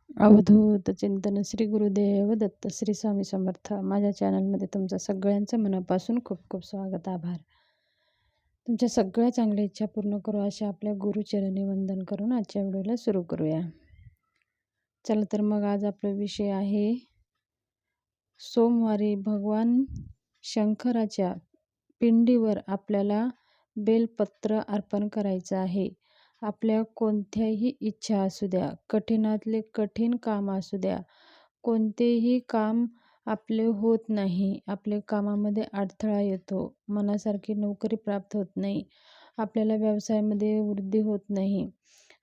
अवधूत चिंतन श्री गुरुदेव दत्त श्री स्वामी समर्थ. माझ्या चॅनलमध्ये तुमचं सगळ्यांचं मनापासून खूप खूप स्वागत, आभार. तुमच्या सगळ्या चांगल्या इच्छा पूर्ण करू अशा आपल्या गुरुचरणी वंदन करून आजच्या व्हिडिओला सुरू करूया. चला तर मग आज आपला विषय आहे सोमवारी भगवान शंकराच्या पिंडीवर आपल्याला बेलपत्र अर्पण करायचं आहे. आपल्या कोणत्याही इच्छा असू द्या, कठीणातले कठीण काम असू द्या, कोणतेही काम आपले होत नाही, आपल्या कामामध्ये अडथळा येतो, मनासारखी नोकरी प्राप्त होत नाही, आपल्याला व्यवसायामध्ये वृद्धी होत नाही,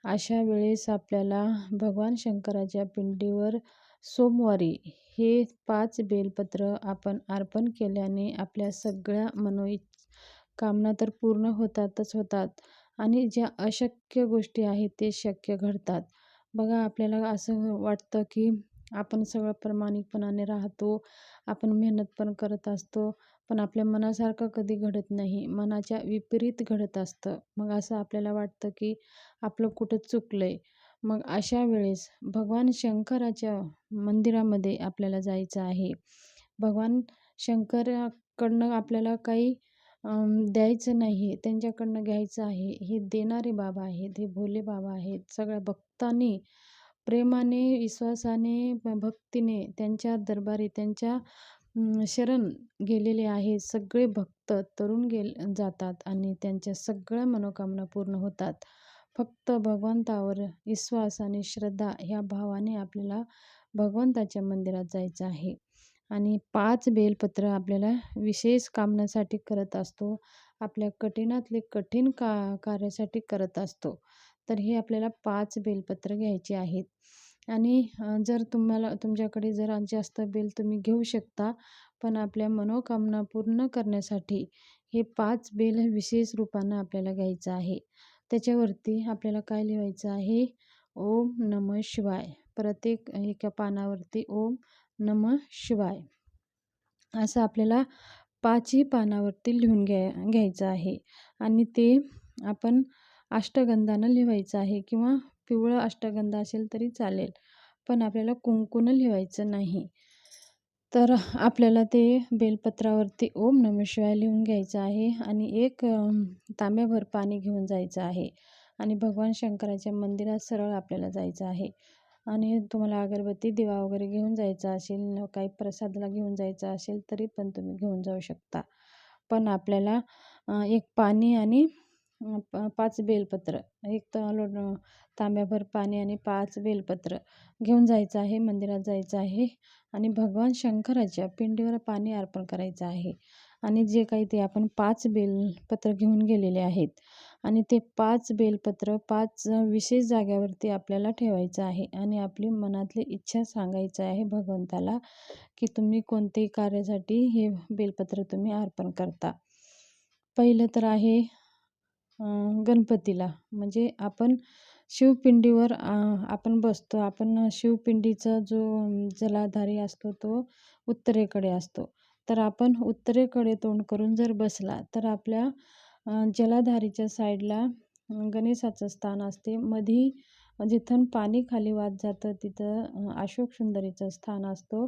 अशा वेळेस आपल्याला भगवान शंकराच्या पिंडीवर सोमवारी हे 5 बेलपत्र आपण अर्पण केल्याने आपल्या सगळ्या कामना तर पूर्ण होतातच होतात आणि ज्या अशक्य गोष्टी आहेत ते शक्य घडतात. बघा, आपल्याला असं वाटतं की आपण सगळं प्रामाणिकपणाने राहतो, आपण मेहनत पण करत असतो, पण आपल्या मनासारखं कधी घडत नाही, मनाच्या विपरीत घडत असतं. मग असं आपल्याला वाटतं की आपलं कुठं चुकलंय. मग अशा वेळेस भगवान शंकराच्या मंदिरामध्ये आपल्याला जायचं आहे. भगवान शंकराकडनं आपल्याला काही द्यायचं नाही, त्यांच्याकडनं घ्यायचं आहे. हे देणारे बाबा आहेत, हे भोले बाबा आहेत. सगळ्या भक्तांनी प्रेमाने, विश्वासाने, भक्तीने त्यांच्या दरबारी, त्यांच्या शरण गेलेले आहेत. सगळे भक्त तरुण जातात आणि त्यांच्या सगळ्या मनोकामना पूर्ण होतात. फक्त भगवंतावर विश्वास आणि श्रद्धा ह्या भावाने आपल्याला भगवंताच्या मंदिरात जायचं आहे. आणि 5 बेलपत्र आपल्याला विशेष कामण्यासाठी करत असतो, आपल्या कठीणातले कठीण कार्यासाठी करत असतो. तर हे आपल्याला 5 बेलपत्र घ्यायचे आहेत. आणि जर तुमच्याकडे जर जास्त बेल तुम्ही घेऊ शकता, पण आपल्या मनोकामना पूर्ण करण्यासाठी हे 5 बेल विशेष रूपानं आपल्याला घ्यायचं आहे. त्याच्यावरती आपल्याला काय लिहायचं आहे? ओम नमः शिवाय. प्रत्येक एका पानावरती ओम नमः शिवाय असं आपल्याला 5ही पानावरती लिहून घ्यायचं आहे. आणि ते आपण अष्टगंधानं लिहायचं आहे किंवा पिवळं अष्टगंध असेल तरी चालेल, पण आपल्याला कुंकूनं लिहायचं नाही. तर आपल्याला ते बेलपत्रावरती ओम नमः शिवाय लिहून घ्यायचं आहे आणि एक तांब्याभर पाणी घेऊन जायचं आहे आणि भगवान शंकराच्या मंदिरात सरळ आपल्याला जायचं आहे. आणि तुम्हाला अगरबत्ती, दिवा वगैरे घेऊन जायचा असेल, काही प्रसादला घेऊन जायचा असेल तरी पण तुम्ही घेऊन जाऊ शकता. पण आपल्याला एक पाणी आणि 5 बेलपत्र, एक तांब्याभर पाणी आणि 5 बेलपत्र घेऊन जायचं आहे, मंदिरात जायचं आहे आणि भगवान शंकराच्या पिंडीवर पाणी अर्पण करायचं आहे. आणि जे काही ते आपण 5 बेलपत्र घेऊन गेलेले आहेत आणि ते 5 बेलपत्र 5 विशेष जाग्यावरती आपल्याला ठेवायचं आहे आणि आपली मनातली इच्छा सांगायचं आहे भगवंताला की तुम्ही कोणत्याही कार्यासाठी हे बेलपत्र तुम्ही अर्पण करता. पहिलं तर आहे गणपतीला, म्हणजे आपण शिवपिंडीवर आपण बसतो. आपण शिवपिंडीचा जो जलाधारी असतो तो उत्तरेकडे असतो. तर आपण उत्तरेकडे तोंड करून जर बसला तर आपल्या जलाधारीच्या साईडला गणेशाचं स्थान असते. मधी जिथून पाणी खाली वाहत जातं तिथं अशोक सुंदरीचं स्थान असतो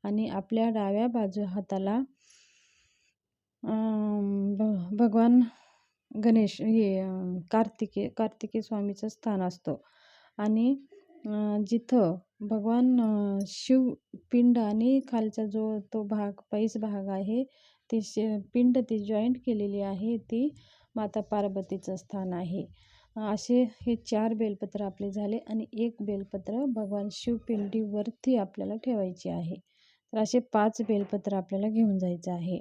आणि आपल्या डाव्या हाताला भगवान गणेश कार्तिकेय स्वामीचं स्थान असतो. आणि जिथं भगवान शिवपिंड आणि खालचा जो तो भाग पैस भाग आहे, ती पिंड ती जॉईंट केलेली आहे, ती माता पार्वतीचं स्थान आहे. असे हे 4 बेलपत्र आपले झाले आणि एक बेलपत्र भगवान शिवपिंडीवरती आपल्याला ठेवायचे आहे. तर असे 5 बेलपत्र आपल्याला घेऊन जायचं आहे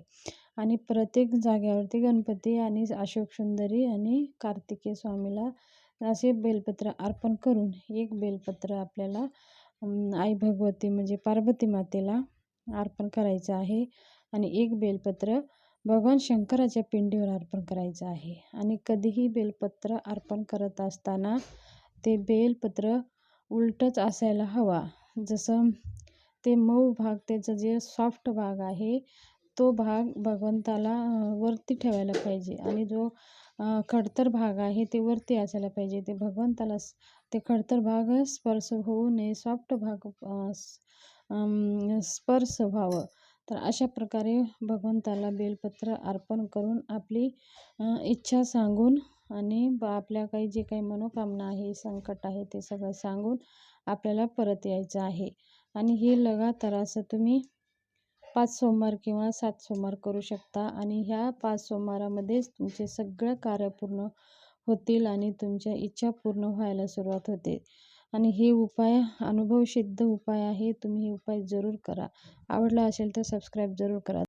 आणि प्रत्येक जाग्यावरती गणपती आणि अशोक सुंदरी आणि कार्तिकेय स्वामीला असे बेलपत्र अर्पण करून एक बेलपत्र आपल्याला आई भगवती म्हणजे पार्वती मातेला अर्पण करायचं आहे आणि एक बेलपत्र भगवान शंकराच्या पिंडीवर अर्पण करायचं आहे. आणि कधीही बेलपत्र अर्पण करत असताना ते बेलपत्र उलटच असायला हवा. जसं ते मऊ भाग, त्याचं जे सॉफ्ट भाग आहे तो भाग भगवंताला वरती ठेवायला पाहिजे आणि जो खडतर भाग आहे ते वरती असायला पाहिजे. ते भगवंताला ते खडतर भाग स्पर्श होऊ नये, सॉफ्ट भाग स्पर्श व्हावं. तर अशा प्रकारे भगवंताला बेलपत्र अर्पण करून आपली इच्छा सांगून आणि आपल्या काही जे काही मनोकामना आहे, संकट आहे ते सगळं सांगून आपल्याला परत यायचं आहे. आणि हे लगातार असं तुम्ही 5 सोमवार किंवा 7 सोमवार करू शकता आणि ह्या 5 सोमवारामध्येच तुमचे सगळं कार्य पूर्ण होतील आणि तुमच्या इच्छा पूर्ण व्हायला सुरुवात होते. आणि हे उपाय अनुभवसिद्ध उपाय आहे. तुम्ही हे उपाय जरूर करा. आवडला असेल तर सबस्क्राईब जरूर करा.